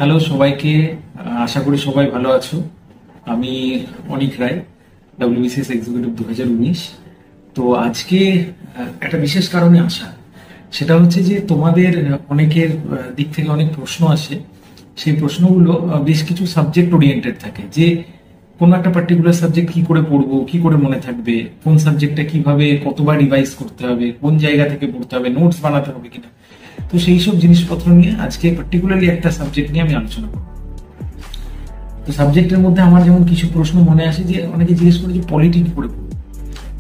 Hello সবাইকে, আশা করি সবাই ভালো আছো। আমি অনিক রায়, WBCS এক্সিকিউটিভ 2019। তো আজকে একটা বিশেষ কারণে আসা, সেটা হচ্ছে যে তোমাদের অনেকের দিক থেকে অনেক প্রশ্ন আসে। সেই প্রশ্নগুলো বেশ কিছু সাবজেক্ট ওরিয়েন্টেড থাকে, যে কোনো একটা পার্টিকুলার সাবজেক্ট কি করে পড়বো, কি করে মনে থাকবে, কোন সাবজেক্টটা কিভাবে কতবার রিভাইজ করতে হবে, কোন জায়গা থেকে পড়তে হবে, নোটস বানাতে হবে কিনা। তো সেই সব জিনিসপত্র নিয়ে আজকে পার্টিকুলারলি একটা সাবজেক্ট নিয়ে আমি আলোচনা করব। তো সাবজেক্টের মধ্যে আমার যেমন কিছু প্রশ্ন মনে আসে, যে অনেকে জিজ্ঞেস করে যে পলিটি কি করে পড়বো,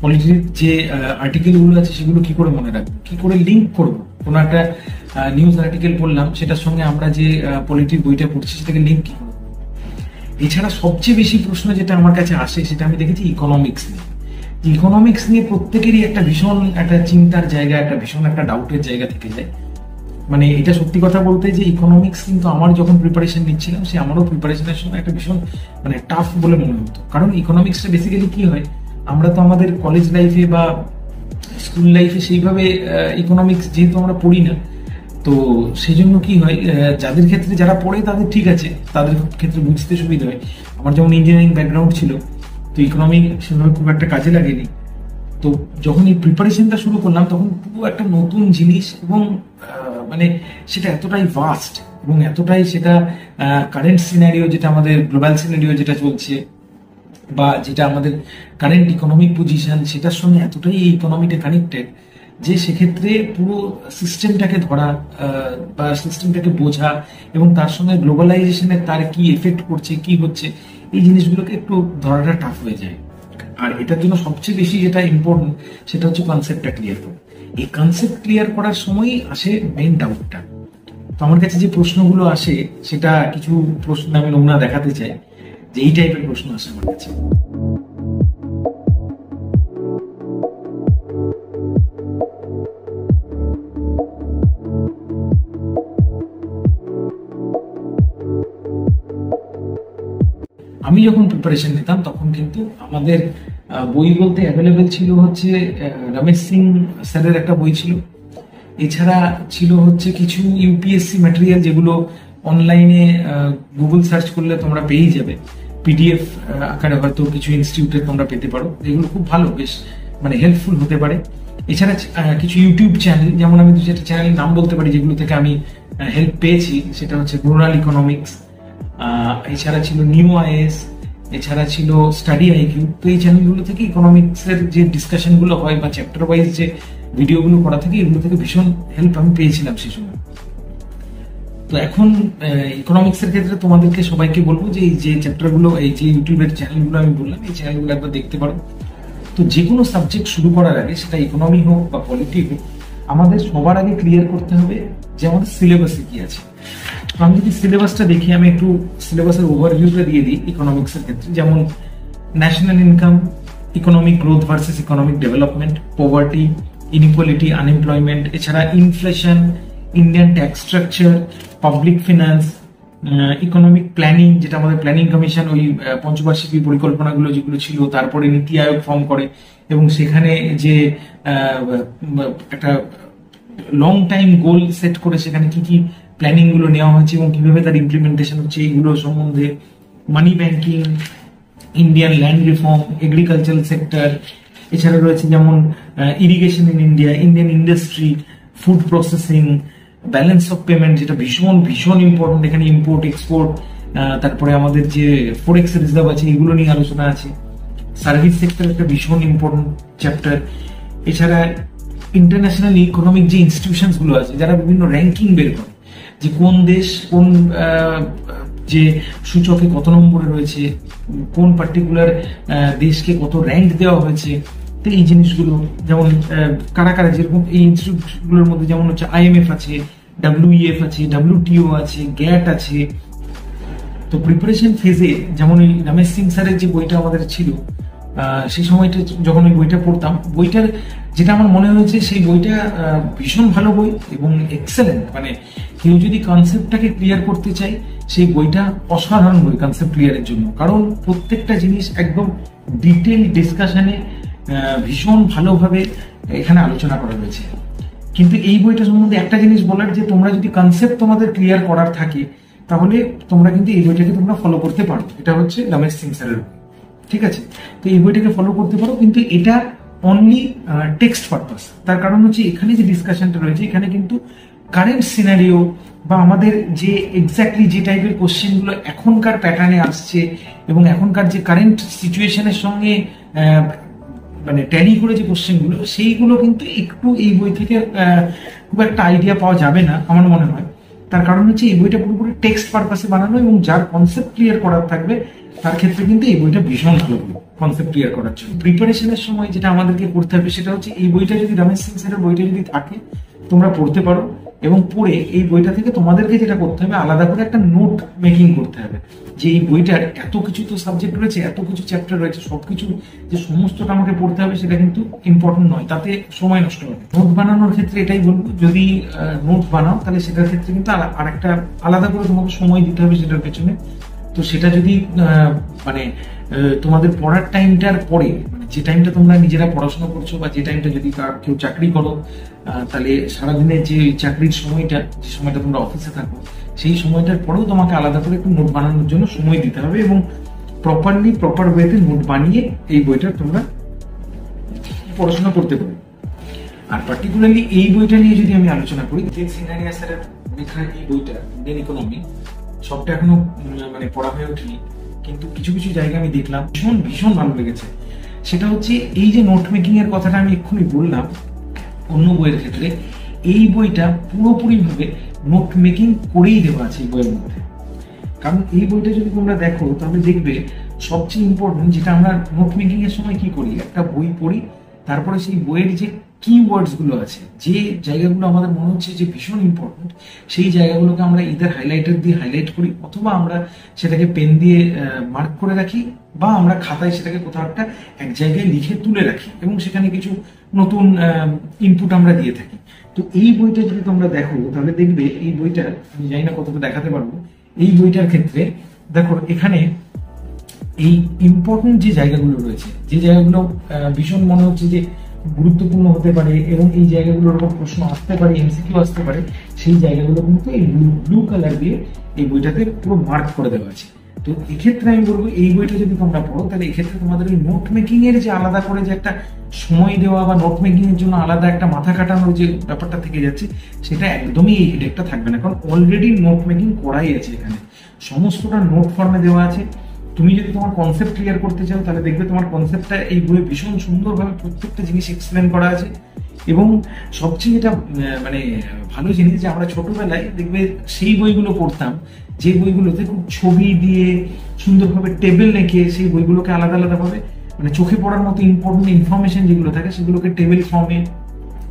পলিটির যে আর্টিকেলগুলো আছে সেগুলো কি করে মনে রাখবো, কি করে লিঙ্ক করবো। কোনো একটা নিউজ আর্টিকেল পড়লাম, সেটার সঙ্গে আমরা যে পলিটির বইটা পড়ছি সেটাকে লিঙ্ক কি করবো। এছাড়া সবচেয়ে বেশি প্রশ্ন যেটা আমার কাছে আসে, সেটা আমি দেখেছি ইকোনমিক্স নিয়ে। ইকোনমিক্স নিয়ে প্রত্যেকেরই একটা ভীষণ একটা চিন্তার জায়গা, একটা ভীষণ একটা ডাউটের জায়গা থেকে যায়। মানে এটা সত্যি কথা বলতে, যে ইকোনমিক্স কিন্তু আমার যখন প্রিপারেশন নিচ্ছিলাম, সে আমারও প্রিপারেশনের সময় একটা ভীষণ মানে টাফ বলে মনে হতো। কারণ ইকোনমিক্সটা বেসিক্যালি কি হয়, আমরা তো আমাদের কলেজ লাইফে বা স্কুল লাইফে সেইভাবে ইকোনমিক্স যেহেতু আমরা পড়ি না, তো সেই জন্য কি হয়, যাদের ক্ষেত্রে যারা পড়ে তাদের ঠিক আছে, তাদের ক্ষেত্রে বুঝতে সুবিধা হয়। আমার যেমন ইঞ্জিনিয়ারিং ব্যাকগ্রাউন্ড ছিল, তো ইকোনমিক সেভাবে খুব একটা কাজে লাগেনি। তো যখন এই প্রিপারেশনটা শুরু করলাম, তখন পুরো একটা নতুন জিনিস, এবং মানে সেটা এতটাই ভাস্ট এবং এতটাই সেটা কারেন্ট সিনারিও, যেটা আমাদের গ্লোবাল সিনারিও যেটা চলছে, বা যেটা আমাদের কারেন্ট ইকোনমিক পজিশন, সেটার সঙ্গে এতটাই এই ইকোনমিটা কানেক্টেড, যে সেক্ষেত্রে পুরো সিস্টেমটাকে ধরা বা সিস্টেমটাকে বোঝা, এবং তার সঙ্গে গ্লোবালাইজেশনের তার কি এফেক্ট করছে, কি হচ্ছে, এই জিনিসগুলোকে একটু ধরাটা টাফ হয়ে যায়। আর এটার জন্য সবচেয়ে বেশি যেটা ইম্পর্টেন্ট, সেটা হচ্ছে কনসেপ্টটা ক্লিয়ার করা। এই কনসেপ্ট ক্লিয়ার করার সময়ই আসে মেইন ডাউটটা। তো আমার কাছে যে প্রশ্নগুলো আসে, সেটা কিছু প্রশ্ন আমি নমুনা দেখাতে চাই, যে এই টাইপের প্রশ্ন আসে আমার কাছে। আমি যখন প্রিপারেশন নিতাম, তখন কিন্তু আমাদের বই বলতে অ্যাভেলেবেল ছিল হচ্ছে রমেশ সিং স্যারের একটা বই ছিল। এছাড়া ছিল হচ্ছে কিছু ইউপিএসসি ম্যাটেরিয়াল, যেগুলো অনলাইনে গুগল সার্চ করলে তোমরা পেয়েই যাবে। পিডিএফ আকারে হয়তো কিছু ইনস্টিটিউটে তোমরা পেতে পারো, যেগুলো খুব ভালো, বেশ মানে হেল্পফুল হতে পারে। এছাড়া কিছু ইউটিউব চ্যানেল, যেমন আমি 2-4টা চ্যানেলের নাম বলতে পারি যেগুলো থেকে আমি হেল্প পেয়েছি, সেটা হচ্ছে রুরাল ইকোনমিক্স, এছাড়া ছিল নিউ আইএস, এছাড়া ছিল স্টাডি আইকিউ। তো এই চ্যানেলগুলো থেকে ইকোনমিক্সের যে ডিসকাশনগুলো হয়, বা চ্যাপ্টার ওয়াইজ যে ভিডিওগুলো করা থাকে, এগুলো থেকে ভীষণ হেল্প আমি পেয়েছিলাম সেই সময়। তো এখন ইকোনমিক্সের ক্ষেত্রে তোমাদেরকে সবাইকে বলবো, যে এই যে চ্যাপ্টারগুলো, এই যে ইউটিউবের চ্যানেলগুলো আমি বললাম, এই চ্যানেলগুলো একবার দেখতে পারো। তো যে কোনো সাবজেক্ট শুরু করার আগে, সেটা ইকোনমি হোক বা পলিটি হোক, আমাদের সবার আগে ক্লিয়ার করতে হবে যে আমাদের সিলেবাসে কি আছে। তো আমি যদি সিলেবাসটা দেখি, আমি একটু সিলেবাসের ওভারভিউটা দিয়ে দিই ইকোনমিক্সের ক্ষেত্রে। যেমন national income, economic growth versus economic development, poverty, inequality, unemployment, এছাড়া inflation, Indian tax structure, public finance, economic planning, যেটা আমাদের প্ল্যানিং কমিশন ওই পঞ্চবার্ষিকী পরিকল্পনাগুলো যেগুলো ছিল, তারপরে নীতি আয়োগ ফর্ম করে, এবং সেখানে যে একটা লং টাইম গোল সেট করে সেখানে কি কি প্ল্যানিং গুলো নেওয়া হয়েছে এবং কিভাবে তার ইমপ্লিমেন্টেশন হচ্ছে, এইগুলো সম্বন্ধে। Money banking, Indian land reform, agricultural sector, এছাড়া রয়েছে যেমন irrigation in India, Indian industry, food processing, balance of payment, যেটা ভীষণ ভীষণ ইম্পর্টেন্ট, এখানে ইম্পোর্ট এক্সপোর্ট, তারপরে আমাদের যে ফরেক্স রিজার্ভ আছে, এগুলো নিয়ে আলোচনা আছে। সার্ভিস সেক্টর একটা ভীষণ ইম্পর্টেন্ট চ্যাপ্টার। এছাড়া ইন্টারন্যাশনাল ইকোনমিক যে ইনস্টিটিউশনস গুলো আছে, যারা বিভিন্ন র্যাঙ্কিং বের করে, যে কোন দেশ কোন যে সূচকে কত নম্বরে রয়েছে, কোন পার্টিকুলার দেশকে কত র্যাঙ্ক দেওয়া হয়েছে। তো এই জিনিসগুলো, যেমন কারা কারা যেরকম এই ইনস্টিটিউটগুলোর মধ্যে, যেমন হচ্ছে IMF আছে, WEF আছে, WTO আছে, গ্যাট আছে। তো প্রিপারেশন ফেজে, যেমন ওই রমেশ সিং স্যারের যে বইটা আমাদের ছিল, সেই সময়টা যখন ওই বইটা পড়তাম, বইটার যেটা আমার মনে হয়েছে, সেই বইটা ভীষণ ভালো বই এবং এক্সেলেন্ট। মানে কেউ যদি কনসেপ্টটাকে ক্লিয়ার করতে চায়, সেই বইটা অসাধারণ বই কনসেপ্ট ক্লিয়ারের জন্য। কারণ প্রত্যেকটা জিনিস একদম ডিটেল ডিসকাশনে ভীষণ ভালোভাবে এখানে আলোচনা করা রয়েছে। কিন্তু এই বইটা সম্বন্ধে একটা জিনিস বলার, যে তোমরা যদি কনসেপ্ট তোমাদের ক্লিয়ার করার থাকে, তাহলে তোমরা কিন্তু এই বইটাকে তোমরা ফলো করতে পারো। এটা হচ্ছে রমেশ সিং স্যারের বই, ঠিক আছে? তো এই বইটাকে ফলো করতে পারো, কিন্তু এটা অনলি টেক্সট পারপাস। তার কারণ হচ্ছে এখানে যে ডিসকাশনটা রয়েছে, এখানে কিন্তু কারেন্ট সিনারিও বা আমাদের যে এক্স্যাক্টলি যে টাইপের কোশ্চেনগুলো এখনকার প্যাটার্নে আসছে এবং এখনকার যে কারেন্ট সিচুয়েশনের সঙ্গে মানে ট্যালি করে যে কোশ্চেনগুলো, সেইগুলো কিন্তু একটু এই বই থেকে খুব একটা আইডিয়া পাওয়া যাবে না আমার মনে হয়। তার কারণ হচ্ছে এই বইটা পুরোপুরি টেক্সট পারপাসে বানানো, এবং যার কনসেপ্ট ক্লিয়ার করার থাকবে তার ক্ষেত্রে কিন্তু এই বইটা ভীষণ ভালো বই কনসেপ্ট ক্লিয়ার করার জন্য। প্রিপারেশনের সময় যেটা আমাদেরকে করতে হবে সেটা হচ্ছে এই বইটা যদি রমেশ সিং স্যারের বইটা যদি থাকে তোমরা পড়তে পারো, এবং পড়ে এই বইটা থেকে তোমাদেরকে যেটা করতে হবে আলাদা করে একটা নোট মেকিং করতে হবে, যে এই বইটার এত কিছু তো সাবজেক্ট রয়েছে, এত কিছু চ্যাপ্টার রয়েছে, সবকিছু যে সমস্তটা আমাকে পড়তে হবে সেটা কিন্তু ইম্পর্টেন্ট নয়, তাতে সময় নষ্ট হবে। নোট বানানোর ক্ষেত্রে এটাই বলবো, যদি নোট বানাও তাহলে সেটার ক্ষেত্রে কিন্তু আরেকটা আলাদা করে তোমাকে সময় দিতে হবে সেটার পেছনে। তো সেটা যদি মানে তোমাদের পড়ার টাইমটার পরে, মানে যে টাইমটা তোমরা নিজেরা পড়াশোনা করছো বা যে টাইমটা যদি কেউ চাকরি করো, তাহলে সারাদিনের যে চাকরির সময়টা, যে সময়টা তোমরা অফিসে থাকো, সেই সময়টার পরেও তোমাকে আলাদা করে একটু নোট বানানোর জন্য সময় দিতে হবে, এবং প্রপার ওয়েতে নোট বানিয়ে এই বইটা তোমরা পড়াশোনা করতে পারো। আর পার্টিকুলারলি এই বইটা নিয়ে যদি আমি আলোচনা করি, জেক সিনারিয়া স্যারের লেখা এই বইটা ইন্ডিয়ান ইকোনমি, সবটা এখনো মানে পড়া হয়ে ওঠেনি, কিন্তু কিছু কিছু জায়গা আমি দেখলাম ভীষণ ভীষণ ভালো লেগেছে। সেটা হচ্ছে এই যে নোট মেকিং এর কথাটা আমি এক্ষুনি বললাম অন্য বইয়ের ক্ষেত্রে, এই বইটা পুরোপুরি ভাবে নোট মেকিং করেই দেওয়া আছে এই বইয়ের মধ্যে। কারণ এই বইটা যদি তোমরা দেখো তাহলে দেখবে সবচেয়ে ইম্পর্টেন্ট যেটা আমরা নোট মেকিং এর সময় কি করি, একটা বই পড়ি, তারপরে সেই বইয়ের যে কিওয়ার্ডস গুলো আছে, যে জায়গাগুলো আমাদের মনে হচ্ছে যে ভীষণ ইম্পর্টেন্ট, সেই জায়গাগুলোকে আমরা ইদার হাইলাইটার দিয়ে হাইলাইট করি, অথবা আমরা সেটাকে পেন দিয়ে মার্ক করে রাখি, বা আমরা খাতায় সেটাকে কোথাও একটা এক জায়গায় লিখে তুলে রাখি, এবং সেখানে কিছু নতুন ইনপুট আমরা দিয়ে থাকি। তো এই বইটা যদি তোমরা দেখো তাহলে দেখবে এই বইটা, আমি জানি না কতটা দেখাতে পারবো, এই বইটার ক্ষেত্রে দেখো এখানে এই ইম্পর্টেন্ট যে জায়গাগুলো রয়েছে, যে জায়গাগুলো ভীষণ মনে হচ্ছে যে গুরুত্বপূর্ণ হতে পারে এবং এই জায়গাগুলোর উপর প্রশ্ন আসতে পারে, এমসিকিউ আসতে পারে, সেই জায়গাগুলো কিন্তু এই ব্লু কালার দিয়ে এই বইটাতে পুরো মার্ক করে দেওয়া আছে। তো এক্ষেত্রে আমি বলবো এই বইটা যদি তোমরা পড়ো তাহলে এক্ষেত্রে তোমাদের ওই নোট মেকিং এর যে আলাদা করে যে একটা সময় দেওয়া বা নোট মেকিং এর জন্য আলাদা একটা মাথা কাটানোর যে ব্যাপারটা থেকে যাচ্ছে, সেটা একদমই এই হেডেকটা থাকবে না, কারণ অলরেডি নোট মেকিং করাই আছে, এখানে সমস্তটা নোট ফর্মে দেওয়া আছে। তুমি যদি তোমার কনসেপ্ট ক্লিয়ার করতে চাও তাহলে দেখবে তোমার কনসেপ্টটা এই বইয়ে ভীষণ সুন্দরভাবে প্রত্যেকটা জিনিস এক্সপ্লেন করা আছে। এবং সবচেয়ে যেটা মানে ভালো জিনিস, যে আমরা ছোটবেলায় দেখবে সেই বইগুলো পড়তাম যে বইগুলোতে খুব ছবি দিয়ে সুন্দরভাবে টেবিল রেখে সেই বইগুলোকে আলাদা আলাদাভাবে মানে চোখে পড়ার মতো ইম্পর্টেন্ট ইনফরমেশন যেগুলো থাকে সেগুলোকে টেবিল ফর্মে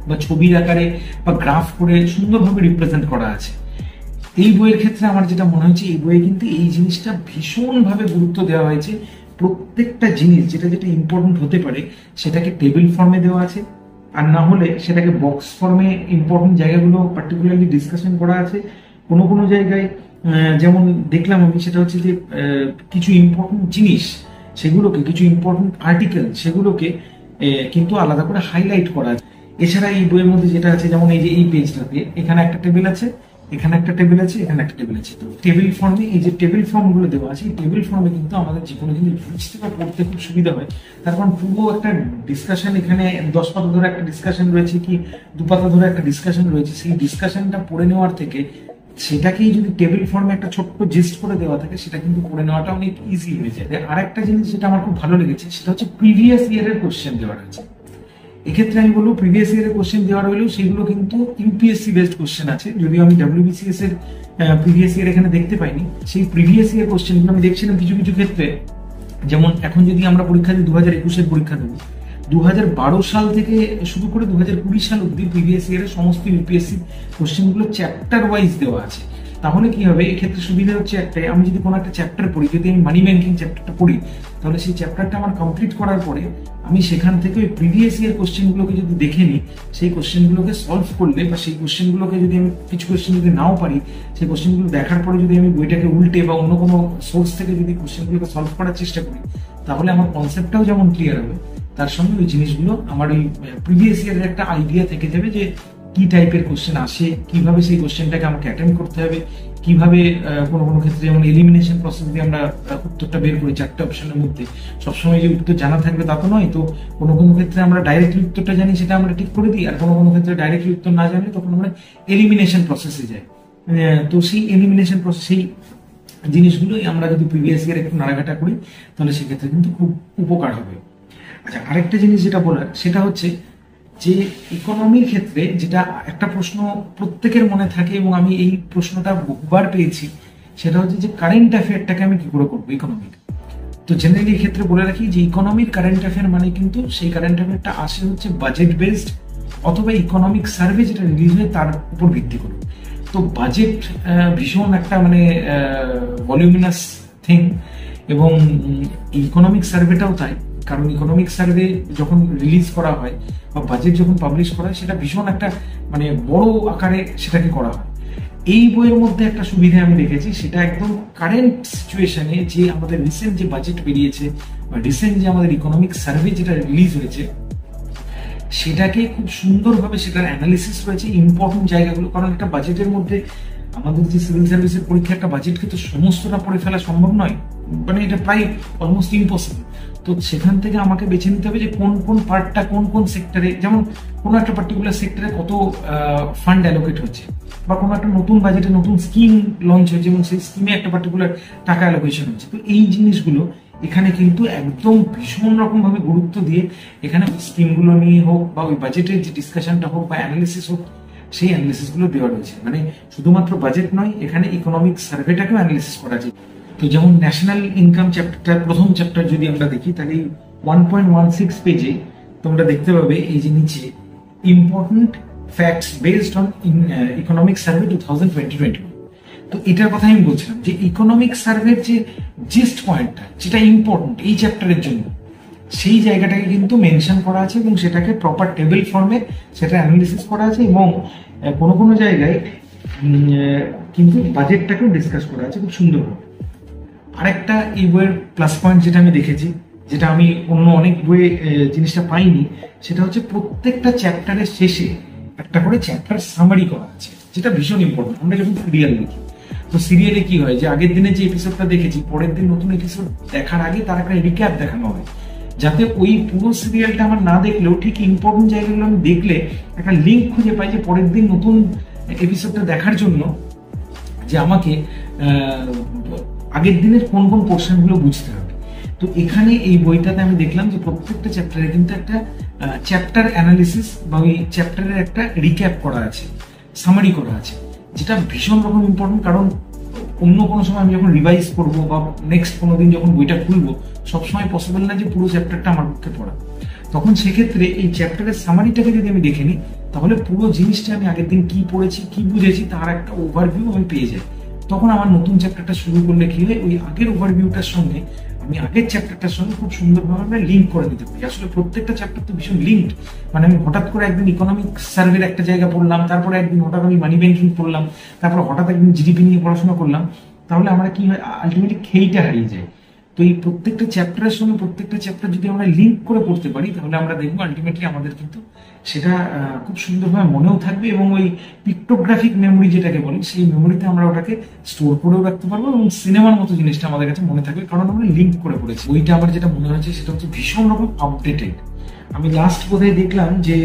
বা ছবির আকারে বা গ্রাফ করে সুন্দরভাবে রিপ্রেজেন্ট করা আছে। এই বইয়ের ক্ষেত্রে আমার যেটা মনে হয়েছে, এই বইয়ে কিন্তু এই জিনিসটা ভীষণভাবে গুরুত্ব দেওয়া হয়েছে। প্রত্যেকটা জিনিস যেটা যেটা ইম্পর্টেন্ট হতে পারে সেটাকে টেবিল ফর্মে দেওয়া আছে, আর না হলে সেটাকে বক্স ফর্মে ইম্পর্টেন্ট জায়গাগুলো পার্টিকুলারলি ডিসকাশন করা আছে। কোনো কোনো জায়গায় যেমন দেখলাম আমি, সেটা হচ্ছে যে কিছু ইম্পর্টেন্ট জিনিস সেগুলোকে, কিছু ইম্পর্টেন্ট আর্টিকেল সেগুলোকে কিন্তু আলাদা করে হাইলাইট করা আছে। এছাড়া এই বইয়ের মধ্যে যেটা আছে, যেমন এই যে এই পেজটাতে এখানে একটা টেবিল আছে, এখানে একটা টেবিল আছে, এখানে একটা টেবিল আছে। তো টেবিল ফর্মে এই যে টেবিল ফর্ম গুলো দেওয়া আছে, এই টেবিল ফর্মে কিন্তু আমাদের যে কোনো জিনিস বুঝতে বা পড়তে খুব সুবিধা হয়। তার কারণ পুরো একটা ডিসকাশন, এখানে 10 পাতা ধরে একটা ডিসকাশন রয়েছে কি 2 পাতা ধরে একটা ডিসকাশন রয়েছে, সেই ডিসকাশনটা পড়ে নেওয়ার থেকে সেটাকেই যদি টেবিল ফর্মে একটা ছোট্ট জিস্ট করে দেওয়া থাকে, সেটা কিন্তু পড়ে নেওয়াটা অনেক ইজি হয়ে যায়। আর একটা জিনিস যেটা আমার খুব ভালো লেগেছে সেটা হচ্ছে প্রিভিয়াস ইয়ারের কোশ্চেন দেওয়া আছে। এক্ষেত্রে আমি বলবো প্রিভিয়াস ইয়ারের কোশ্চেন দেওয়া রইলেও সেগুলো কিন্তু ইউপিএসসি বেসড কোশ্চেন আছে, যদিও আমি ডাব্লিউবিসিএস এর প্রিভিয়াস ইয়ার এখানে দেখতে পাইনি। সেই প্রিভিয়াস ইয়ার কোশ্চেনগুলো আমি দেখছিলাম কিছু কিছু ক্ষেত্রে, যেমন এখন যদি আমরা পরীক্ষা দিই 2021-এর পরীক্ষা দেবো, 2012 সাল থেকে শুরু করে 2020 সাল অব্দি প্রিভিয়াস ইয়ারের সমস্ত ইউপিএসসি কোশ্চেনগুলো চ্যাপ্টার ওয়াইজ দেওয়া আছে। তাহলে কি হবে, এক্ষেত্রে সুবিধা হচ্ছে একটাই, আমি যদি কোনো একটা চ্যাপ্টার পড়ি, যদি আমি মানি ব্যাংকিং চ্যাপ্টারটা পড়ি, তাহলে সেই চ্যাপ্টারটা আমার কমপ্লিট করার পরে আমি সেখান থেকে ওই প্রিভিয়াস ইয়ার কোশ্চেনগুলোকে যদি দেখে নিই, সেই কোশ্চেনগুলোকে সলভ করলে বা সেই কোশ্চেনগুলোকে যদি আমি কিছু কোশ্চেন যদি নাও পারি, সেই কোশ্চেনগুলো দেখার পরে যদি আমি বইটাকে উল্টে বা অন্য কোনো সোর্স থেকে যদি কোশ্চেনগুলোকে সলভ করার চেষ্টা করি, তাহলে আমার কনসেপ্টটাও যেমন ক্লিয়ার হবে, তার সঙ্গে ওই জিনিসগুলো আমার ওই প্রিভিয়াস ইয়ারের একটা আইডিয়া থেকে যাবে যে কি টাইপের কোশ্চেন আসে, কিভাবে সেই কোশ্চেনটাকে আমাকে অ্যাটেন্ড করতে হবে, কিভাবে কোনো কোনো ক্ষেত্রে যেমন এলিমিনেশন প্রসেস দিয়ে আমরা উত্তরটা বের করি 4টে অপশনের মধ্যে, সবসময় যে উত্তর জানা থাকবে তা তো নয়। তো কোনো কোনো ক্ষেত্রে আমরা ডাইরেক্টলি উত্তরটা জানি, সেটা আমরা ঠিক করে দিই, আর কোনো কোনো ক্ষেত্রে ডাইরেক্টলি উত্তর না জানলে তখন আমরা এলিমিনেশন প্রসেসে যাই। তো সেই এলিমিনেশন প্রসেস, সেই জিনিসগুলোই আমরা যদি প্রিভিয়াস ইয়ার একটু নাড়াঘাটা করি তাহলে সেক্ষেত্রে কিন্তু খুব উপকার হবে। আচ্ছা, আরেকটা জিনিস যেটা বলার সেটা হচ্ছে যে ইকোনমির ক্ষেত্রে যেটা একটা প্রশ্ন প্রত্যেকের মনে থাকে, এবং আমি এই প্রশ্নটা বহুবার পেয়েছি, সেটা হচ্ছে যে কারেন্ট অ্যাফেয়ারটাকে আমি কি করে করবো ইকোনমির। তো জেনারেলি এই ক্ষেত্রে বলে রাখি যে ইকোনমির কারেন্ট অ্যাফেয়ার মানে কিন্তু সেই কারেন্ট অ্যাফেয়ারটা আসে হচ্ছে বাজেট বেসড অথবা ইকোনমিক সার্ভে যেটা রিলিজ হয় তার উপর ভিত্তি করে। তো বাজেট ভীষণ একটা মানে ভলিউমিনাস থিং, এবং ইকোনমিক সার্ভেটাও তাই। কারণ ইকোনমিক সার্ভে যখন রিলিজ করা হয় বা বাজেট যখন পাবলিশ করা হয়, সেটা ভীষণ একটা মানে বড় আকারে সেটাকে করা হয়। এই বইয়ের মধ্যে একটা সুবিধা আমি দেখেছি, সেটা একদম কারেন্ট সিচুয়েশনে যে আমাদের রিসেন্ট যে বাজেট বেরিয়েছে বা রিসেন্ট যে আমাদের ইকোনমিক সার্ভে যেটা রিলিজ হয়েছে, সেটাকে খুব সুন্দরভাবে সেটার অ্যানালিসিস রয়েছে ইম্পর্টেন্ট জায়গাগুলো। কারণ একটা বাজেটের মধ্যে আমাদের যে সিভিল সার্ভিসের পরীক্ষা, একটা বাজেটকে তো সমস্তটা পড়ে ফেলা সম্ভব নয়, মানে এটা প্রায় অলমোস্ট ইম্পসিবল। তো সেখান থেকে আমাকে বেছে নিতে হবে যে কোন কোন পার্টটা কোন কোন সেক্টরে, যেমন কোনো একটা পার্টিকুলার সেক্টরে কত ফান্ড অ্যালোকেট হচ্ছে, বা কোনো একটা নতুন বাজেটে নতুন স্কিম লঞ্চ হয়েছে এবং সেই স্কিমে একটা পার্টিকুলার টাকা অ্যালোকেশন হচ্ছে। তো এই জিনিসগুলো এখানে কিন্তু একদম ভীষণ রকম ভাবে গুরুত্ব দিয়ে এখানে স্কিমগুলো নিয়ে হোক বা ওই বাজেটের যে ডিসকাশনটা হোক বা অ্যানালিসিস হোক, সেই অ্যানালিসিস গুলো দেওয়া রয়েছে। মানে শুধুমাত্র বাজেট নয়, এখানে ইকোনমিক সার্ভেটাকেও অ্যানালিসিস করা যায়। তো যেমন ন্যাশনাল ইনকাম চ্যাপ্টার, প্রথম চ্যাপ্টার যদি আমরা দেখি, তাহলে 1.16 পেজে তোমরা দেখতে পাবে এই যে নিচে important facts based on economic survey 2020-21। তো এটার কথা আমি বলছিলাম যে ইকোনমিক সার্ভের যে জিস্ট পয়েন্টটা যেটা ইম্পর্টেন্ট এই চ্যাপ্টারের জন্য, সেই জায়গাটাকে কিন্তু মেনশন করা আছে এবং সেটাকে প্রপার টেবিল ফর্মে সেটা অ্যানালিসিস করা আছে, এবং কোনো কোনো জায়গায় কিন্তু বাজেটটাকেও ডিসকাস করা আছে খুব সুন্দরভাবে। আরেকটা এই বইয়ের প্লাস পয়েন্ট যেটা আমি দেখেছি, যেটা আমি অন্য অনেক বইয়ে জিনিসটা পাইনি, সেটা হচ্ছে প্রত্যেকটা চ্যাপ্টারের শেষে একটা করে চ্যাপ্টার সামারি করা আছে, যেটা ভীষণ ইম্পর্টেন্ট। আমরা যখন সিরিয়াল দেখি, তো সিরিয়ালে কি হয় যে আগের দিনে যে এপিসোডটা দেখেছি, পরের দিন নতুন এপিসোড দেখার আগে তার একটা রিক্যাপ দেখানো হয়, যাতে ওই পুরো সিরিয়ালটা আমার না দেখলেও ঠিক ইম্পর্টেন্ট জায়গাগুলো আমি দেখলে একটা লিঙ্ক খুঁজে পাই যে পরের দিন নতুন এপিসোডটা দেখার জন্য যে আমাকে আগের দিনের কোন কোন পোর্শনগুলো বুঝতে হবে। তো এখানে এই বইটাতে আমি দেখলাম যে প্রত্যেকটা চ্যাপ্টারে কিন্তু একটা চ্যাপ্টার অ্যানালিসিস বা ওই চ্যাপ্টারের একটা রিক্যাপ করা আছে, সামারি করা আছে, যেটা ভীষণ রকম ইম্পর্টেন্ট। কারণ অন্য কোনো সময় আমি যখন রিভাইজ করবো বা নেক্সট কোনো দিন যখন বইটা খুলবো, সবসময় পসিবল না যে পুরো চ্যাপ্টারটা আমার পক্ষে পড়া। তখন সেক্ষেত্রে এই চ্যাপ্টারের সামারিটাকে যদি আমি দেখে নিই, তাহলে পুরো জিনিসটা আমি আগের দিন কি পড়েছি কি বুঝেছি তার একটা ওভারভিউ আমি পেয়ে যাই। তখন আমার নতুন চ্যাপ্টারটা শুরু করলে কি হয়, ওই আগের ওভারভিউটার সঙ্গে আমি আগের চ্যাপ্টারটার সঙ্গে খুব সুন্দরভাবে লিঙ্ক করে নিতে পারি। আসলে প্রত্যেকটা চ্যাপ্টার তো ভীষণ লিঙ্কড। মানে আমি হঠাৎ করে একদিন ইকোনমিক সার্ভের একটা জায়গা পড়লাম, তারপরে একদিন হঠাৎ আমি মানি ব্যাংকিং পড়লাম, তারপর হঠাৎ একদিন জিডিপি নিয়ে পড়াশোনা করলাম, তাহলে আমরা কি হয় আলটিমেটলি খেইটা হারিয়ে যায়। তো এই প্রত্যেকটা চ্যাপ্টারের সঙ্গে প্রত্যেকটা চ্যাপ্টার যদি আমরা লিঙ্ক করে পড়তে পারি, তাহলে আমরা দেখবো আলটিমেটলি আমাদের কিন্তু সেটা খুব সুন্দরভাবে মনেও থাকবে, এবং ওই পিক্টোগ্রাফিক মেমোরি যেটাকে বলি, সেই মেমোরিতে আমরা ওটাকে স্টোর করেও রাখতে পারবো, এবং সিনেমার মতো জিনিসটা আমাদের কাছে মনে থাকবে, কারণ আমরা লিঙ্ক করে পড়েছি। ওইটা আমার যেটা মনে হয়েছে সেটা হচ্ছে ভীষণ রকম আপডেটেড। আমি লাস্ট বোধহয় দেখলাম যে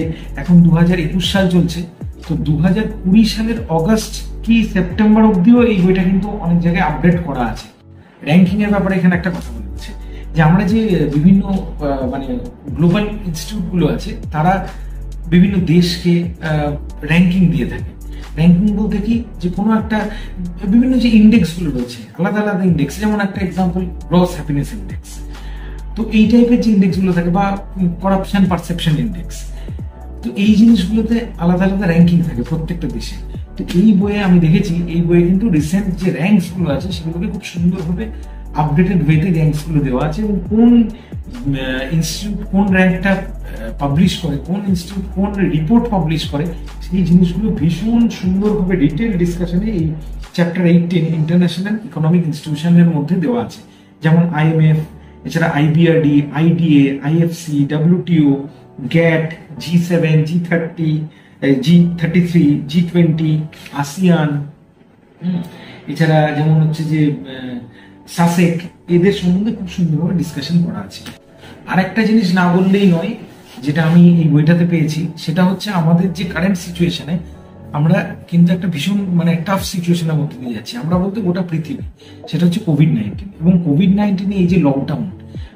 এখন 2021 সাল চলছে, তো 2020 সালের অগাস্ট কি সেপ্টেম্বর অব্দিও এই বইটা কিন্তু অনেক জায়গায় আপডেট করা আছে। র্যাঙ্কিং এর ব্যাপারে এখানে একটা কথা বলেছে যে আমরা যে বিভিন্ন মানে গ্লোবাল ইনস্টিটিউট গুলো আছে, তারা বিভিন্ন দেশকে র্যাঙ্কিং দিয়ে থাকে। র্যাঙ্কিং বলতে কি, যে কোনো একটা বিভিন্ন যে ইন্ডেক্স গুলো রয়েছে, আলাদা আলাদা ইন্ডেক্স, যেমন একটা এক্সাম্পল গ্রস হ্যাপিনেস ইন্ডেক্স। তো এই টাইপের যে ইন্ডেক্স গুলো থাকে, বা করাপশন পারসেপশন ইন্ডেক্স, তো এই জিনিসগুলোতে আলাদা আলাদা র্যাঙ্কিং থাকে প্রত্যেকটা দেশে। তো এই বইয়ে আমি দেখেছি, এই বইয়ে কিন্তু রিসেন্ট যে র্যাঙ্কস গুলো আছে সেগুলোকে খুব সুন্দরভাবে আপডেটেড ওয়েতে র্যাঙ্কস গুলো দেওয়া আছে, এবং কোন ইনস্টিটিউট কোন র্যাঙ্কটা পাবলিশ করে, কোন ইনস্টিটিউট কোন রিপোর্ট পাবলিশ করে, সেই জিনিসগুলো ভীষণ সুন্দরভাবে ডিটেল ডিসকাশনে এই চ্যাপ্টার 8-10 ইন্টারন্যাশনাল ইকোনমিক ইনস্টিটিউশনের মধ্যে দেওয়া আছে। যেমন IMF, এছাড়া IBRD, IDA, IFC, WTO, গ্যাট, G7, G30, G33, G20, ASEAN, এছাড়া যেমন হচ্ছে যে সাসেক, এদের সম্বন্ধে খুব সুন্দরভাবে ডিসকাশন করা আছে। আর একটা জিনিস না বললেই নয়, যেটা আমি এই বইটাতে পেয়েছি, সেটা হচ্ছে আমাদের যে কারেন্ট সিচুয়েশনে আমরা কিন্তু একটা ভীষণ মানে টাফ সিচুয়েশনের মধ্যে দিয়ে যাচ্ছি, আমরা বলতে গোটা পৃথিবী, সেটা হচ্ছে কোভিড-19। এবং কোভিড-19 এই যে লকডাউন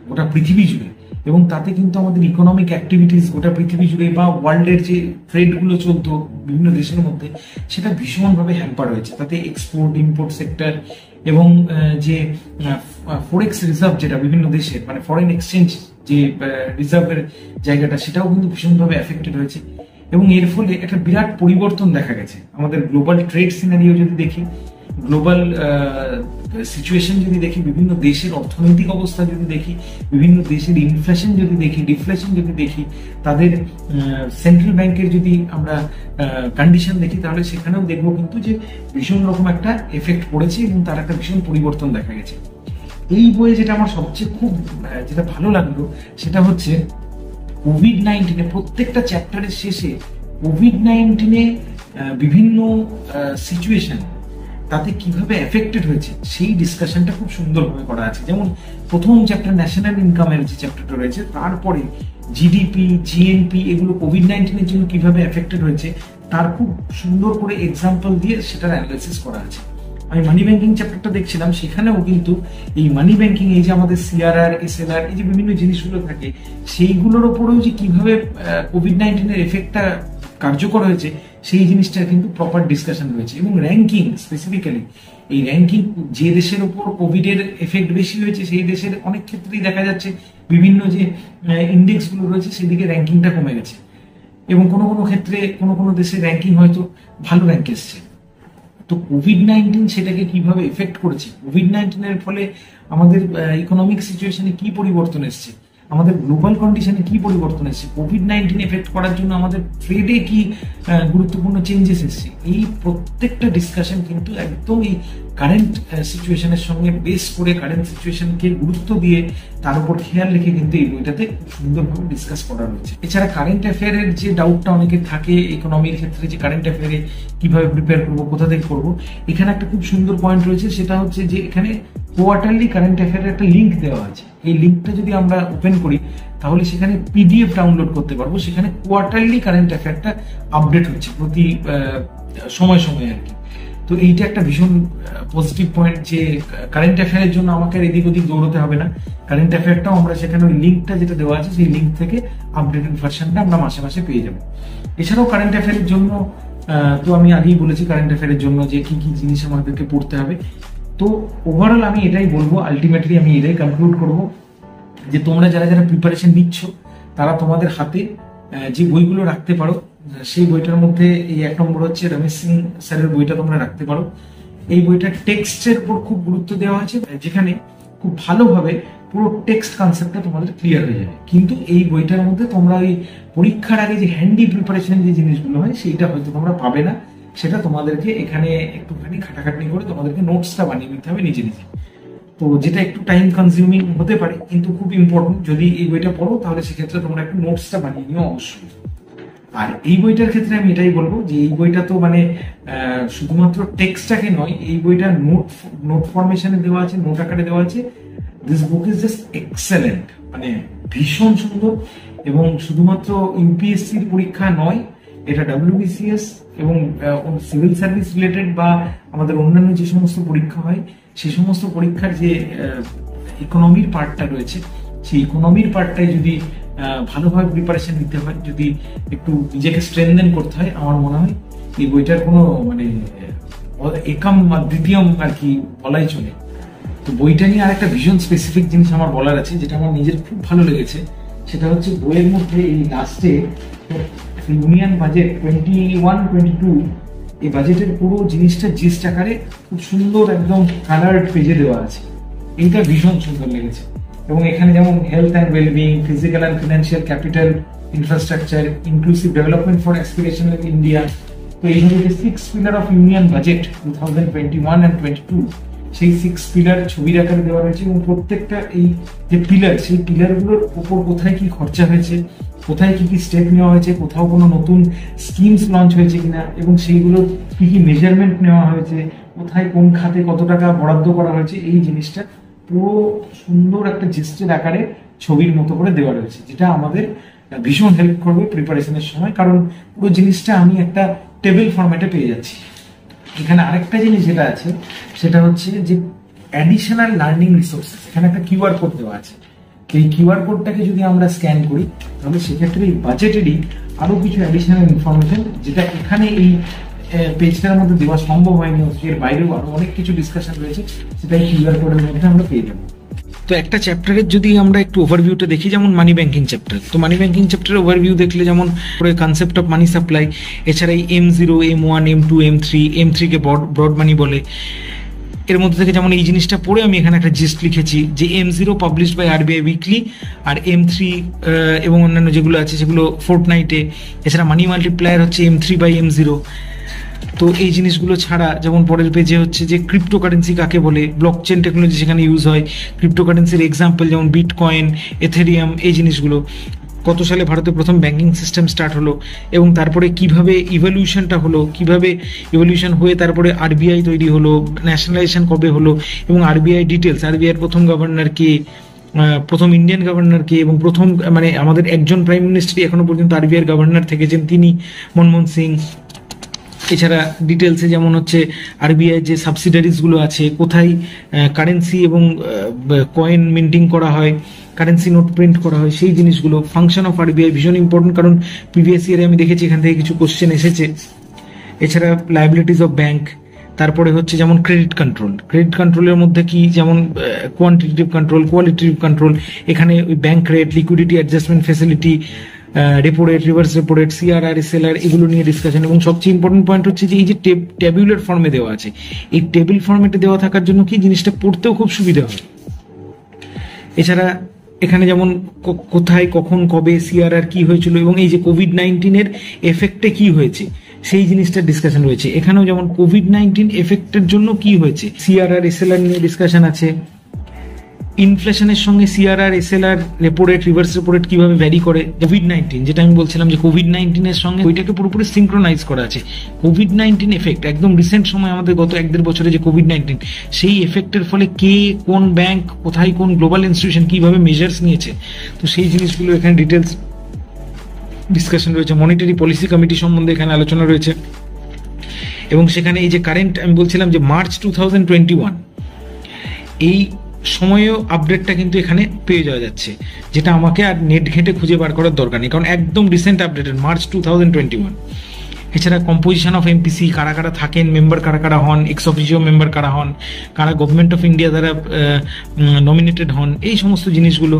গোটা পৃথিবী জুড়ে, এবং তাতে কিন্তু আমাদের ইকোনমিক অ্যাক্টিভিটিস গোটা পৃথিবী জুড়ে বা ওয়ার্ল্ডের যে ট্রেডগুলো চলতো বিভিন্ন দেশের মধ্যে, সেটা ভীষণভাবে হ্যাম্পার হয়েছে। তাতে এক্সপোর্ট ইম্পোর্ট সেক্টর এবং যে ফরেক্স রিজার্ভ যেটা বিভিন্ন দেশের মানে ফরেন এক্সচেঞ্জ যে রিজার্ভের জায়গাটা, সেটাও কিন্তু ভীষণভাবে এফেক্টেড হয়েছে। এবং এর ফলে একটা বিরাট পরিবর্তন দেখা গেছে আমাদের গ্লোবাল ট্রেড সিনারিও যদি দেখি, গ্লোবাল সিচুয়েশন যদি দেখি, বিভিন্ন দেশের অর্থনৈতিক অবস্থা যদি দেখি, বিভিন্ন দেশের ইনফ্লেশন যদি দেখি, ডিফ্লেশন যদি দেখি, তাদের সেন্ট্রাল ব্যাংকের যদি আমরা কন্ডিশন দেখি, তাহলে সেখানেও দেখবো কিন্তু যে ভীষণ রকম একটা এফেক্ট পড়েছে এবং তার একটা ভীষণ পরিবর্তন দেখা গেছে। এই বইয়ে যেটা আমার সবচেয়ে খুব যেটা ভালো লাগলো, সেটা হচ্ছে কোভিড-19 প্রত্যেকটা চ্যাপ্টারের শেষে কোভিড-19 বিভিন্ন সিচুয়েশন তাতে কিভাবে এফেক্টেড হয়েছে সেই ডিসকাশনটা খুব সুন্দরভাবে করা আছে। যেমন প্রথম চ্যাপ্টার ন্যাশনাল ইনকামের যে চ্যাপ্টারটা রয়েছে, তারপরে জিডিপি, জিএনপি, এগুলো কোভিড-19 জন্য কিভাবে এফেক্টেড হয়েছে তার খুব সুন্দর করে এক্সাম্পল দিয়ে সেটার অ্যানালাইসিস করা আছে। আমি মানি ব্যাংকিং চ্যাপ্টারটা দেখছিলাম, সেখানেও কিন্তু এই মানি ব্যাংকিং, এই যে আমাদের সিআরআর, এসএলআর, এই যে বিভিন্ন জিনিসগুলো থাকে, সেইগুলোর ওপরেও যে কিভাবে কোভিড-19 এফেক্টটা কার্যকর হয়েছে সেই জিনিসটার কিন্তু প্রপার ডিসকাশন রয়েছে। এবং র্যাঙ্কিং স্পেসিফিক্যালি, এই র্যাঙ্কিং যে দেশের উপর কোভিডের এফেক্ট বেশি হয়েছে সেই দেশের অনেক ক্ষেত্রেই দেখা যাচ্ছে বিভিন্ন যে ইন্ডেক্সগুলো রয়েছে সেদিকে র্যাঙ্কিংটা কমে গেছে, এবং কোনো কোনো ক্ষেত্রে কোনো কোনো দেশের র্যাঙ্কিং হয়তো ভালো র্যাঙ্ক এসছে। তো কোভিড-19 সেটাকে কিভাবে এফেক্ট করেছে, কোভিড-19 ফলে আমাদের ইকোনমিক সিচুয়েশনে কি পরিবর্তন এসছে, আমাদের গ্লোবাল কন্ডিশনে কি পরিবর্তন এসছে, কোভিড-19 এফেক্ট করার জন্য আমাদের ট্রেডে কি গুরুত্বপূর্ণ চেঞ্জেস এসছে, এই প্রত্যেকটা ডিসকাশন কিন্তু একদম এই কারেন্ট সিচুয়েশনের সঙ্গে বেস করে, কারেন্ট সিচুয়েশনকে গুরুত্ব দিয়ে তার উপর খেয়াল রেখে কিন্তু এই বইটাতে খুব সুন্দরভাবে ডিসকাস করা রয়েছে। এছাড়া কারেন্ট অ্যাফেয়ারের যে ডাউটটা অনেকের থাকে ইকোনমির ক্ষেত্রে, যে কারেন্ট অ্যাফেয়ারে কিভাবে প্রিপেয়ার করবো, কোথা থেকে করবো, এখানে একটা খুব সুন্দর পয়েন্ট রয়েছে, সেটা হচ্ছে যে এখানে কোয়ার্টারলি কারেন্ট অ্যাফেয়ারের একটা লিঙ্ক দেওয়া আছে। এই লিঙ্কটা যদি আমরা ওপেন করি তাহলে সেখানে পিডিএফ ডাউনলোড করতে পারবো, সেখানে কোয়ার্টারলি কারেন্ট অ্যাফেয়ারটা আপডেট হচ্ছে প্রতি সময় সময় আর কি। তো এইটা একটা ভীষণ পজিটিভ পয়েন্ট, যে কারেন্ট অ্যাফেয়ারের জন্য আমাকে এদিক ওদিক দৌড়তে হবে না, কারেন্ট অ্যাফেয়ারটাও আমরা সেখানে ওই লিঙ্কটা যেটা দেওয়া আছে সেই লিঙ্ক থেকে আপডেটেড ভার্সনটা আমরা মাসে মাসে পেয়ে যাবো। এছাড়াও কারেন্ট অ্যাফেয়ারের জন্য তো আমি আগেই বলেছি কারেন্ট অ্যাফেয়ারের জন্য যে কি কি জিনিস আমাদেরকে পড়তে হবে। তো ওভারঅল আমি এটাই বলবো, আলটিমেটলি আমি এটাই কনক্লুড করবো যে তোমরা যারা যারা প্রিপারেশন নিচ্ছ তারা তোমাদের হাতে যে বইগুলো রাখতে পারো, সেই বইটার মধ্যে এই 1 নম্বর হচ্ছে রমেশ সিং স্যারের বইটা তোমরা রাখতে পারো। এই বইটা টেক্সটের উপর খুব গুরুত্ব দেওয়া হয়েছে, যেখানে খুব ভালোভাবে পুরো টেক্সট কনসেপ্টটা তোমাদের ক্লিয়ার হয়ে যাবে। কিন্তু এই বইটার মধ্যে তোমরা ওই পরীক্ষার আগে যে হ্যান্ডি প্রিপারেশন যে জিনিসগুলো হয় সেইটা হয়তো তোমরা পাবে না, সেটা তোমাদেরকে এখানে একটুখানি খাটাখাটনি করে তোমাদেরকে নোটসটা বানিয়ে নিতে হবে নিজে নিজে। তো যেটা একটু টাইম কনজিউমিং হতে পারে কিন্তু খুব ইম্পর্টেন্ট, যদি এই বইটা পড়ো তাহলে সেক্ষেত্রে তোমরা একটু নোটসটা বানিয়ে নিও অবশ্যই। আর এই বইটার ক্ষেত্রে আমি এটাই বলবো যে এই বইটা তো মানে শুধুমাত্র টেক্সটটাকে নয়, এই বইটা নোট ফরমেশনে দেওয়া আছে, নোট আকারে দেওয়া আছে। This book is just excellent, মানে ভীষণ সুন্দর। এবং শুধুমাত্র ইউপিএসসির পরীক্ষা নয়, এটা ডব্লিউবিসিএস এবং সিভিল সার্ভিস রিলেটেড বা আমাদের অন্যান্য যে সমস্ত পরীক্ষা হয় সেই সমস্ত পরীক্ষার যে ইকোনমির পার্টটা রয়েছে, সেই ইকোনমির পার্টটাই যদি ভালোভাবে প্রিপারেশন নিতে হয়, যদি একটু নিজেকে স্ট্রেনথেন করতে হয়, আমার মনে হয় এই বইটার কোনো মানে একম বা দ্বিতীয়ম আর কি বলাই চলে। তো বইটা নিয়ে আর একটা ভীষণ স্পেসিফিক জিনিস আমার বলার আছে, যেটা আমার নিজের খুব ভালো লেগেছে, সেটা হচ্ছে বইয়ের মধ্যে এই লাস্টে ইউনিয়ন বাজেট 21-22 এই বাজেটের পুরো জিনিসটা জিস্ট আকারে খুব সুন্দর একদম কালার্ড পেজে দেওয়া আছে। এইটা ভীষণ সুন্দর লেগেছে। এবং এখানে যেমন health and wellbeing, physical and financial capital, infrastructure, inclusive development for aspirational India, তো এইভাবে যে 6 pillar of union budget 2021 and 22 সেই 6 পিলার ছবির আকারে দেওয়া রয়েছে, এবং প্রত্যেকটা এই যে পিলার, সেই পিলারগুলোর উপর কোথায় কি খরচা হয়েছে, কোথায় কি কি স্টেপ নেওয়া হয়েছে, কোথাও কোনো নতুন স্কিমস লঞ্চ হয়েছে কিনা, এবং সেইগুলোর কি কি মেজারমেন্ট নেওয়া হয়েছে, কোথায় কোন খাতে কত টাকা বরাদ্দ করা হয়েছে, এই জিনিসটা পুরো সুন্দর একটা জিস্টের আকারে ছবির মতো করে দেওয়া রয়েছে, যেটা আমাদের ভীষণ হেল্প করবে প্রিপারেশনের সময়, কারণ পুরো জিনিসটা আমি একটা টেবিল ফরম্যাটে পেয়ে যাচ্ছি। এখানে আরেকটা জিনিস যেটা আছে সেটা হচ্ছে যে অ্যাডিশনাল লার্নিং রিসোর্সেস, এখানে একটা কিউআর কোড দেওয়া আছে। এই কিউআর কোডটাকে যদি আমরা স্ক্যান করি তাহলে সেক্ষেত্রে এই বাজেটেরই আরো কিছু অ্যাডিশনাল ইনফরমেশন, যেটা এখানে এই পেজটার মধ্যে দেওয়া সম্ভব হয়নি, এর বাইরেও আরো অনেক কিছু ডিসকাশন রয়েছে, সেটা এই কিউআর কোডের মধ্যে আমরা পেয়ে যাবো। তো একটা চ্যাপ্টারের যদি আমরা একটু ওভারভিউটা দেখি, যেমন মানি ব্যাংকিং চ্যাপ্টার, তো মানি ব্যাংকিং চ্যাপ্টারের ওভারভিউ দেখলে যেমন কনসেপ্ট অফ মানি সাপ্লাই, এছাড়া এই M0, M1, M2, M3, M3 কে ব্রড মানি বলে, এর মধ্যে থেকে যেমন এই জিনিসটা পড়ে আমি এখানে একটা জিস্ট লিখেছি যে M0 published by RBI weekly, আর M3 এবং অন্যান্য যেগুলো আছে সেগুলো ফোর্টনাইটে, এছাড়া মানি মাল্টিপ্লায়ার হচ্ছে M3 বাই M0। তো এই জিনিসগুলো ছাড়া যেমন পরের পেজে হচ্ছে যে ক্রিপ্টোকারেন্সি কাকে বলে, ব্লকচেন টেকনোলজি সেখানে ইউজ হয়, ক্রিপ্টোকারেন্সির এক্সাম্পল যেমন বিটকয়েন, এথেরিয়াম, এই জিনিসগুলো, কত সালে ভারতে প্রথম ব্যাংকিং সিস্টেম স্টার্ট হলো, এবং তারপরে কিভাবে ইভলিউশনটা হলো, কিভাবে ইভলিউশন হয়ে তারপরে RBI তৈরি হলো, ন্যাশনালাইজেশন কবে হলো, এবং RBI ডিটেলস, RBI এর প্রথম গভর্নর কে, প্রথম ইন্ডিয়ান গভর্নর কে, এবং প্রথম মানে আমাদের একজন প্রাইম মিনিস্টারই এখনো পর্যন্ত RBI এর গভর্নর থেকেছেন, তিনি মনমোহন সিং। এছাড়া ডিটেলসে যেমন হচ্ছে RBI যে সাবসিডারিজগুলো আছে, কোথায় কারেন্সি এবং কয়েন মিন্টিং করা হয়, কারেন্সি নোট প্রিন্ট করা হয়, সেই জিনিসগুলো, ফাংশন অফ RBI ভীষণ ইম্পর্টেন্ট, কারণ প্রিভিয়াস ইয়ারে আমি দেখেছি এখান থেকে কিছু কোশ্চেন এসেছে। এছাড়া লায়াবিলিটিস অফ ব্যাংক, তারপরে হচ্ছে যেমন ক্রেডিট কন্ট্রোল, ক্রেডিট কন্ট্রোলের মধ্যে কি, যেমন কোয়ান্টিটেটিভ কন্ট্রোল, কোয়ালিটেটিভ কন্ট্রোল, এখানে ওই bank rate, liquidity adjustment facility, repo rate, reverse repo rate, CRR, SLR, এগুলো নিয়ে ডিসকাশন। এবং সবচেয়ে ইম্পর্টেন্ট পয়েন্ট হচ্ছে যে এই যে টেবিউলার ফর্মে দেওয়া আছে, এই টেবিল ফর্মেটে দেওয়া থাকার জন্য কি জিনিসটা পড়তেও খুব সুবিধা হয়। এছাড়া এখানে যেমন কোথায় কখন কবে CRR কি হয়েছিল, এবং এই যে কোভিড-19 এফেক্টে কি হয়েছে সেই জিনিসটার ডিসকাশন রয়েছে। এখানেও যেমন কোভিড-19 এফেক্টের জন্য কি হয়েছে, CRR, SLR নিয়ে ডিসকাশন আছে। ইনফ্লেশনের সঙ্গে CRR, SLR, repo rate, reverse repo rate কিভাবে ভ্যারি করে, কোভিড-19 যেটা আমি বলছিলাম যে কোভিড-19 এর সঙ্গে ওইটাকে পুরোপুরি সিঙ্ক্রোনাইজ করা আছে। কোভিড-19 এফেক্ট একদম রিসেন্ট সময়, আমাদের গত 1-1.5 বছরে যে কোভিড-19, সেই এফেক্টের ফলে কে, কোন ব্যাংক, কোথায় কোন গ্লোবাল ইনস্টিটিউশন কিভাবে মেজার্স নিয়েছে, তো সেই জিনিসগুলো এখানে ডিটেলস ডিসকাশন রয়েছে। মনিটারি পলিসি কমিটি সম্বন্ধে এখানে আলোচনা রয়েছে, এবং সেখানে এই যে কারেন্ট আমি বলছিলাম যে মার্চ 2021, এই সময়েও আপডেটটা কিন্তু এখানে পেয়ে যাওয়া যাচ্ছে, যেটা আমাকে আর নেট ঘেঁটে খুঁজে বার করার দরকার নেই, কারণ একদম রিসেন্ট আপডেটেড মার্চ 2021। এছাড়া কম্পোজিশন অফ MPC, কারা কারা থাকেন, মেম্বার কারা কারা হন, এক্স অফিসিও মেম্বার কারা হন, কারা গভর্নমেন্ট অফ ইন্ডিয়া দ্বারা নমিনেটেড হন, এই সমস্ত জিনিসগুলো।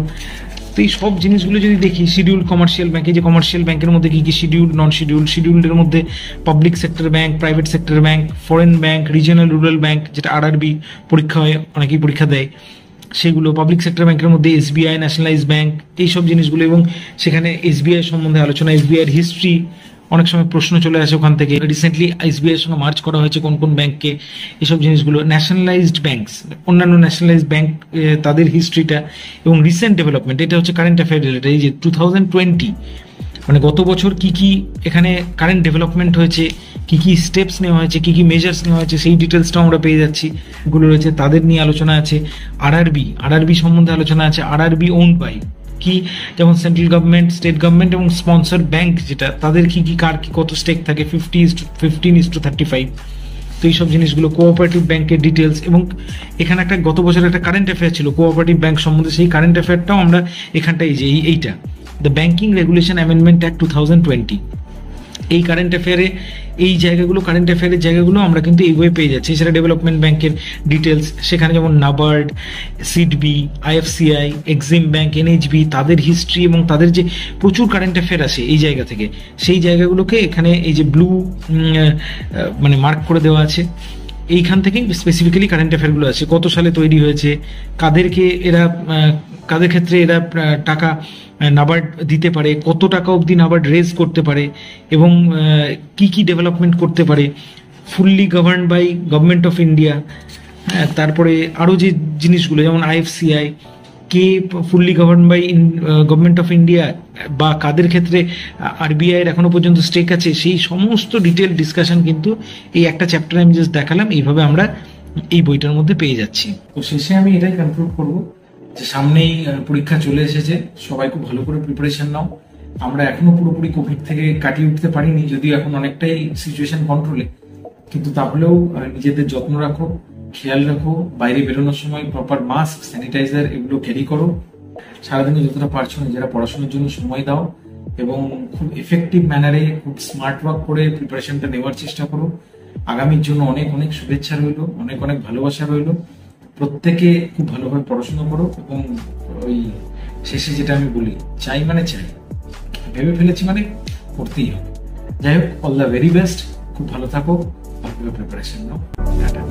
তো এই সব জিনিসগুলো যদি দেখি, শিডিউল কমার্শিয়াল ব্যাংক, এই যে কমার্শিয়াল ব্যাংকের মধ্যে কি কি শিডিউল, নন শিডিউল, শিডিউলের মধ্যে public sector bank, private sector bank, foreign bank, regional rural bank, যেটা RRB পরীক্ষা হয়, অনেকেই পরীক্ষা দেয়, সেগুলো, পাবলিক সেক্টর ব্যাংকের মধ্যে SBI, ন্যাশনালাইজ ব্যাংক, এইসব জিনিসগুলো, এবং সেখানে SBI সম্বন্ধে আলোচনা, SBI এর হিস্ট্রি, অনেক সময় প্রশ্ন চলে আসে ওখান থেকে, রিসেন্টলি SBI এর সঙ্গে মার্চ করা হয়েছে কোন কোন ব্যাংককে, এসব জিনিসগুলো, ন্যাশনালাইজড ব্যাংকস, অন্যান্য ন্যাশনালাইজড ব্যাংক, তাদের হিস্ট্রিটা, এবং রিসেন্ট ডেভেলপমেন্ট, এটা হচ্ছে কারেন্ট অ্যাফেয়ার রিলেটেড, এই যে 2020 মানে গত বছর কি কি এখানে কারেন্ট ডেভেলপমেন্ট হয়েছে, কি কি স্টেপস নেওয়া হয়েছে, কি কি মেজার্স নেওয়া হয়েছে, সেই ডিটেলসটাও আমরা পেয়ে যাচ্ছি। এগুলো রয়েছে, তাদের নিয়ে আলোচনা আছে। RRB সম্বন্ধে আলোচনা আছে, RRB ওন্ড বাই কি, যেমন সেন্ট্রাল গভর্নমেন্ট, স্টেট গভর্নমেন্ট এবং স্পন্সর ব্যাংক, যেটা তাদের কি কি, কার কি কত স্টেক থাকে, 15:35। তো এইসব জিনিসগুলো, কোঅপারেটিভ ব্যাংকের ডিটেলস, এবং এখানে একটা গত বছর একটা কারেন্ট অ্যাফেয়ার ছিল কোঅপারেটিভ ব্যাংক সম্বন্ধে, সেই কারেন্ট অ্যাফেয়ারটাও আমরা এখানটাই, যে এইটা the banking regulation amendment act 2020, এই কারেন্ট অ্যাফেয়ারে, এই জায়গাগুলো, কারেন্ট অ্যাফেয়ারের জায়গাগুলো আমরা কিন্তু এই বইয়ে পেয়ে যাচ্ছি। এছাড়া ডেভেলপমেন্ট ব্যাংকের ডিটেলস, সেখানে যেমন NABARD, SIDBI, IFCI, Exim bank, NHB, তাদের হিস্ট্রি এবং তাদের যে প্রচুর কারেন্ট অ্যাফেয়ার আছে এই জায়গা থেকে, সেই জায়গাগুলোকে এখানে এই যে ব্লু মানে মার্ক করে দেওয়া আছে, এইখান থেকেই স্পেসিফিক্যালি কারেন্ট অ্যাফেয়ারগুলো আছে, কত সালে তৈরি হয়েছে, কাদেরকে এরা, কাদের ক্ষেত্রে এরা টাকা নাবার্ড দিতে পারে, কত টাকা অবধি নাবার্ড রেজ করতে পারে, এবং কি কি ডেভেলপমেন্ট করতে পারে, fully governed by government of India, হ্যাঁ, তারপরে আরো যে জিনিসগুলো যেমন আইএফসিআই কে fully govern by government of India, বা কাদের ক্ষেত্রে আরবিআই এর এখনো পর্যন্ত স্টেক আছে, সেই সমস্ত ডিটেল ডিসকাশন কিন্তু এই একটা চ্যাপ্টারে আমি জাস্ট দেখালাম, এইভাবে আমরা এই বইটার মধ্যে পেয়ে যাচ্ছি। তো শেষে আমি এটাই কনক্লুড করব যে সামনেই পরীক্ষা চলে এসেছে, সবাই খুব ভালো করে প্রিপারেশন নাও। আমরা এখনো পুরোপুরি কোভিড থেকে কাটিয়ে উঠতে পারিনি, যদিও এখন অনেকটাই সিচুয়েশন কন্ট্রোলে, কিন্তু তাহলেও নিজেদের যত্ন রাখো, খেয়াল রাখো, বাইরে বেরোনোর সময় প্রপার মাস্ক, স্যানিটাইজার এগুলো ক্যারি করো। সারাদিনে যতটা পারছো নিজেরা পড়াশোনার জন্য সময় দাও এবং খুব এফেক্টিভ ম্যানারে খুব স্মার্ট ওয়ার্ক করে প্রিপারেশনটা নেওয়ার চেষ্টা করো। আগামীর জন্য অনেক অনেক শুভেচ্ছা রইলো, অনেক অনেক ভালোবাসা রইলো। প্রত্যেকে খুব ভালোভাবে পড়াশোনা করো এবং ওই শেষে যেটা আমি বলি, চাই মানে চাই, ভেবে ফেলেছি মানে করতেই হবে। যাই হোক, অল দ্য ভেরি বেস্ট, খুব ভালো থাকো, ভালোভাবে প্রিপারেশন নাও। টাটা।